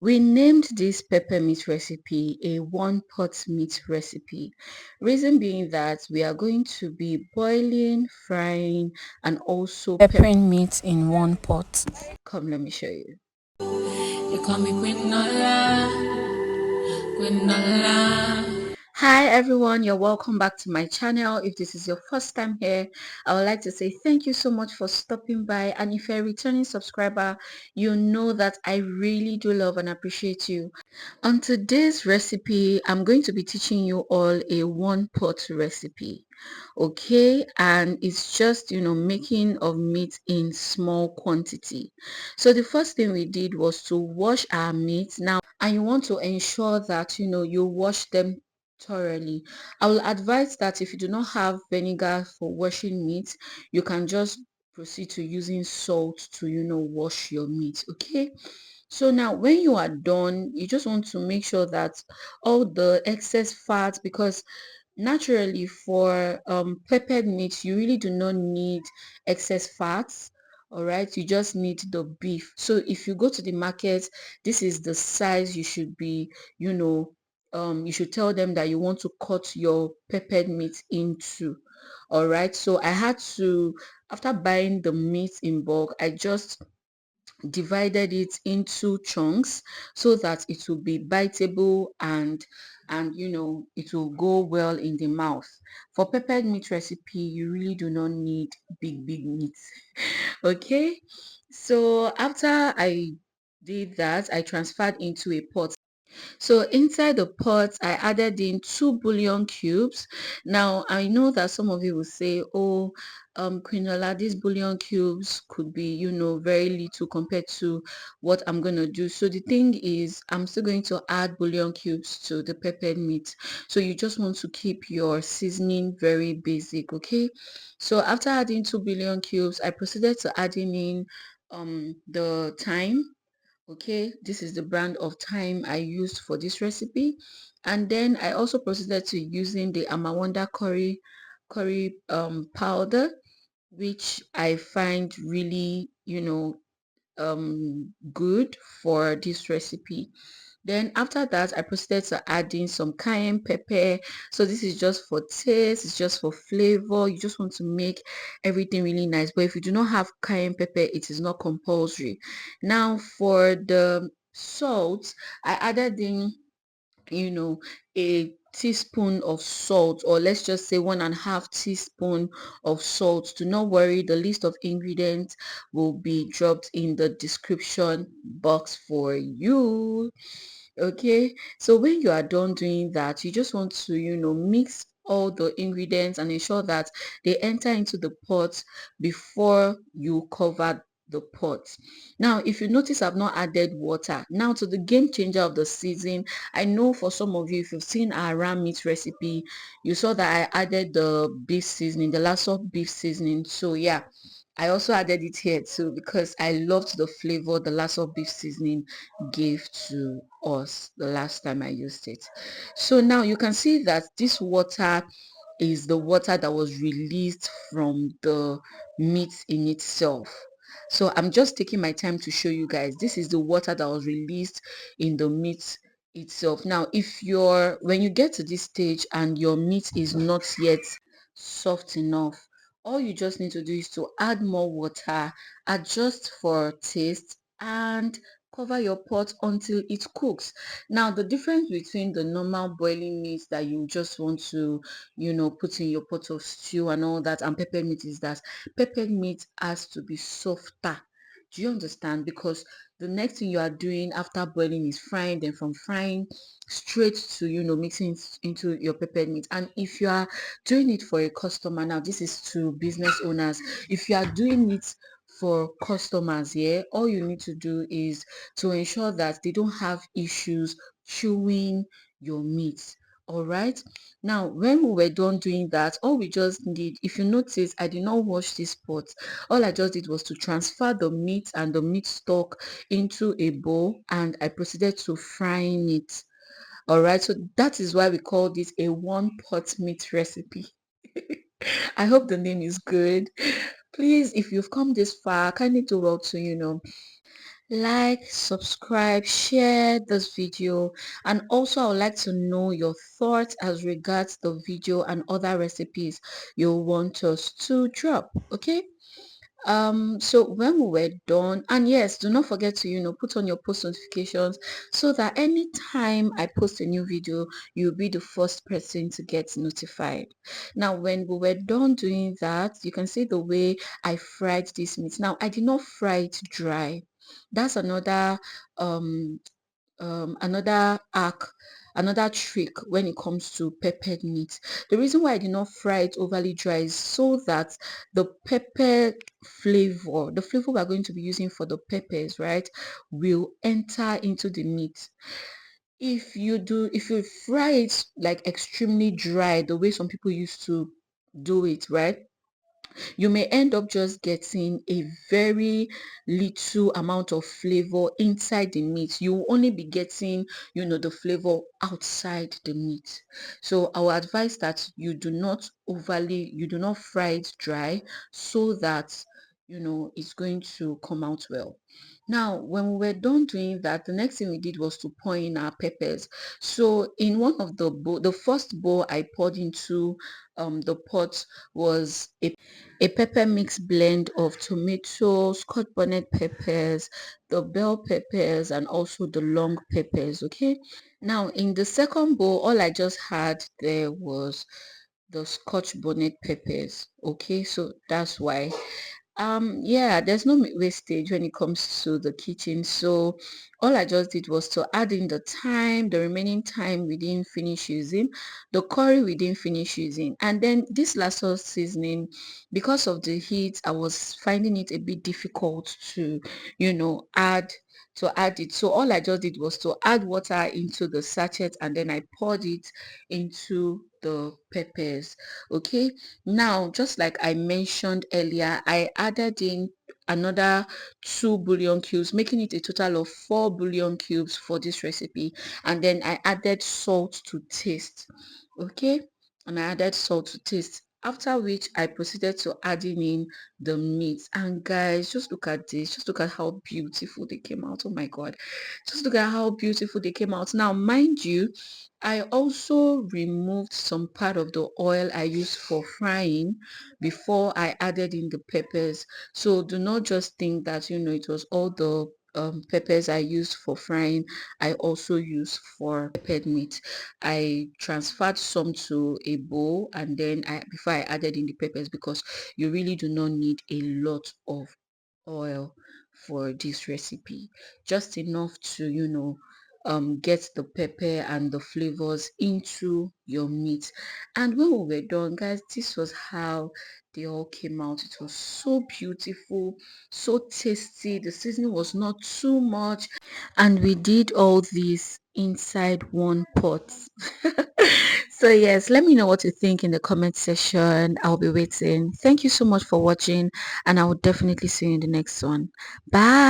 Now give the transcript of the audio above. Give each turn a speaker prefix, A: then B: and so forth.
A: We named this pepper meat recipe a one pot meat recipe. Reason being that we are going to be boiling, frying, and also peppering meat in one pot. Come, let me show you. You call me Quinola, Quinola. Hi everyone, you're welcome back to my channel. If this is your first time here, I would like to say thank you so much for stopping by, and if you're a returning subscriber, you know that I really do love and appreciate you. On today's recipe, I'm going to be teaching you all a one pot recipe. Okay, and it's just making of meat in small quantity. So the first thing we did was to wash our meat. Now, and you want to ensure that you wash them thoroughly. I will advise that if you do not have vinegar for washing meat, you can just proceed to using salt to wash your meat. Okay, so now when you are done, you just want to make sure that all the excess fat, because naturally for peppered meat you really do not need excess fats. All right, you just need the beef. So if you go to the market, this is the size you should be, you should tell them that you want to cut your peppered meat into. All right, so I had to, after buying the meat in bulk, I just divided it into chunks so that it will be biteable, and it will go well in the mouth. For peppered meat recipe, you really do not need big meat. Okay, so after I did that, I transferred into a pot. So inside the pot, I added in 2 bouillon cubes. Now, I know that some of you will say, oh, Quinola, these bouillon cubes could be, very little compared to what I'm going to do. So the thing is, I'm still going to add bouillon cubes to the peppered meat. So you just want to keep your seasoning very basic, okay? So after adding 2 bouillon cubes, I proceeded to adding in the thyme. Okay, this is the brand of thyme I used for this recipe. And then I also proceeded to using the Amawanda curry powder, which I find really good for this recipe. Then after that, I proceeded to add in some cayenne pepper. So this is just for taste, it's just for flavor. You just want to make everything really nice. But if you do not have cayenne pepper, it is not compulsory. Now for the salt, I added in, a teaspoon of salt, or let's just say 1.5 teaspoon of salt. Do not worry, the list of ingredients will be dropped in the description box for you. Okay, so when you are done doing that, you just want to mix all the ingredients and ensure that they enter into the pot before you cover the pot. Now if you notice, I've not added water. Now to the game changer of the season, I know for some of you, if you've seen our ram meat recipe, you saw that I added the beef seasoning, the last of beef seasoning. So yeah, I also added it here too because I loved the flavor the last of beef seasoning gave to us the last time I used it. So now you can see that this water is the water that was released from the meat in itself. So I'm just taking my time to show you guys. This is the water that was released in the meat itself. Now if when you get to this stage and your meat is not yet soft enough, all you just need to do is to add more water, adjust for taste, and cover your pot until it cooks. Now the difference between the normal boiling meat that you just want to put in your pot of stew and all that, and peppered meat, is that peppered meat has to be softer. Do you understand? Because the next thing you are doing after boiling is frying, then from frying straight to mixing into your peppered meat. And if you are doing it for a customer, now this is to business owners, if you are doing it for customers, yeah, all you need to do is to ensure that they don't have issues chewing your meat. All right, now when we were done doing that, all we just need, if you notice, I did not wash this pot. All I just did was to transfer the meat and the meat stock into a bowl, and I proceeded to frying it. All right, so that is why we call this a one pot meat recipe. I hope the name is good. Please, if you've come this far, kindly do well to like, subscribe, share this video, and also I would like to know your thoughts as regards the video and other recipes you want us to drop. Okay, so when we were done, and yes, do not forget to put on your post notifications so that anytime I post a new video, you'll be the first person to get notified. Now when we were done doing that, you can see the way I fried this meat. Now I did not fry it dry. That's um another arc, another trick when it comes to peppered meat. The reason why I did not fry it overly dry is so that the pepper flavor, the flavor we're going to be using for the peppers, right, will enter into the meat. If you fry it like extremely dry, the way some people used to do it, right, you may end up just getting a very little amount of flavor inside the meat. You will only be getting, the flavor outside the meat. So I will advise that you do not fry it dry so that, it's going to come out well. Now, when we were done doing that, the next thing we did was to pour in our peppers. So in one of the bowl, the first bowl I poured into the pot was a pepper mix blend of tomatoes, scotch bonnet peppers, the bell peppers, and also the long peppers. Okay. Now in the second bowl, all I just had there was the scotch bonnet peppers. Okay, so that's why yeah, there's no wastage when it comes to the kitchen. So all I just did was to add in the thyme, the remaining thyme we didn't finish using, the curry we didn't finish using, and then this last sauce seasoning, because of the heat, I was finding it a bit difficult to, add it. So all I just did was to add water into the sachet and then I poured it into the peppers. Okay, now, just like I mentioned earlier, I added in another 2 bouillon cubes, making it a total of 4 bouillon cubes for this recipe. And then I added salt to taste. Okay, and I added salt to taste. After which I proceeded to adding in the meat. And guys, just look at this. Just look at how beautiful they came out. Oh my God. Just look at how beautiful they came out. Now, mind you, I also removed some part of the oil I used for frying before I added in the peppers. So do not just think that, it was all the peppers I used for frying, I also used for peppered meat. I transferred some to a bowl and then before I added in the peppers because you really do not need a lot of oil for this recipe, just enough to get the pepper and the flavors into your meat. And when we were done, guys, this was how they all came out. It was so beautiful, so tasty. The seasoning was not too much, and we did all this inside one pot. So yes, let me know what you think in the comment section. I'll be waiting. Thank you so much for watching, and I will definitely see you in the next one. Bye.